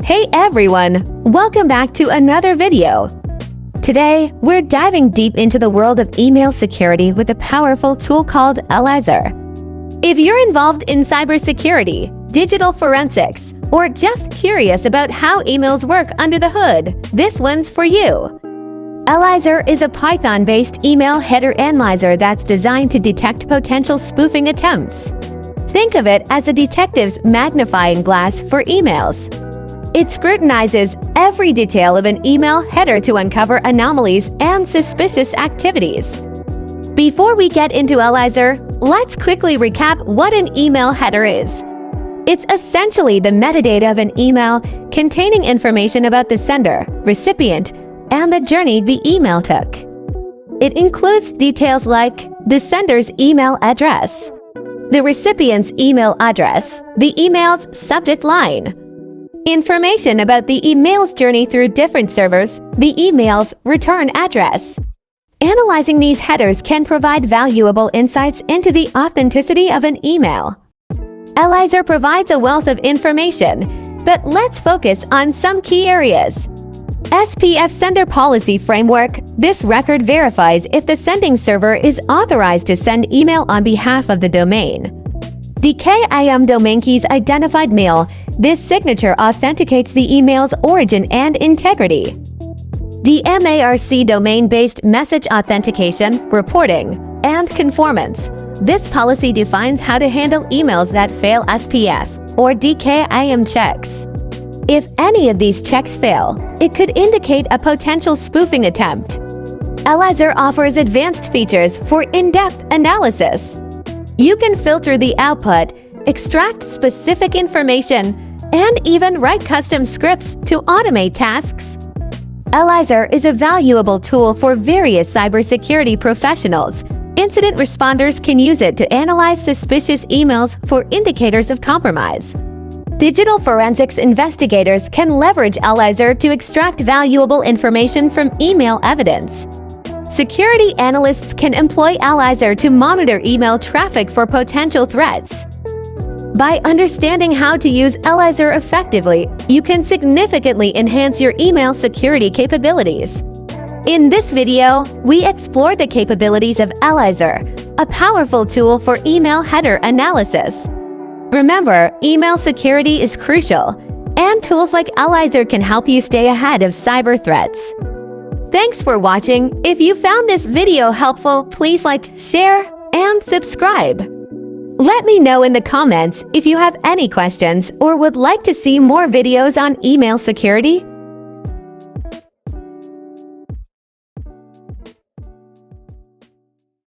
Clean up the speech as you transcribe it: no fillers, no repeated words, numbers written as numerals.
Hey everyone! Welcome back to another video. Today, we're diving deep into the world of email security with a powerful tool called Elyzer. If you're involved in cybersecurity, digital forensics, or just curious about how emails work under the hood, this one's for you. Elyzer is a Python-based email header analyzer that's designed to detect potential spoofing attempts. Think of it as a detective's magnifying glass for emails. It scrutinizes every detail of an email header to uncover anomalies and suspicious activities. Before we get into Elyzer, let's quickly recap what an email header is. It's essentially the metadata of an email containing information about the sender, recipient, and the journey the email took. It includes details like the sender's email address, the recipient's email address, the email's subject line, information about the email's journey through different servers, the email's return address. Analyzing these headers can provide valuable insights into the authenticity of an email. Elyzer provides a wealth of information, but let's focus on some key areas. SPF Sender Policy Framework. This record verifies if the sending server is authorized to send email on behalf of the domain. The KIM domain key's identified mail. This signature authenticates the email's origin and integrity. The MARC domain-based message authentication, reporting, and conformance. This policy defines how to handle emails that fail SPF or DKIM checks. If any of these checks fail, it could indicate a potential spoofing attempt. Elyzer offers advanced features for in-depth analysis. You can filter the output, extract specific information, and even write custom scripts to automate tasks. Elyzer is a valuable tool for various cybersecurity professionals. Incident responders can use it to analyze suspicious emails for indicators of compromise. Digital forensics investigators can leverage Elyzer to extract valuable information from email evidence. Security analysts can employ Elyzer to monitor email traffic for potential threats. By understanding how to use Elyzer effectively, you can significantly enhance your email security capabilities. In this video, we explore the capabilities of Elyzer, a powerful tool for email header analysis. Remember, email security is crucial, and tools like Elyzer can help you stay ahead of cyber threats. Thanks for watching. If you found this video helpful, please like, share, and subscribe. Let me know in the comments if you have any questions or would like to see more videos on email security.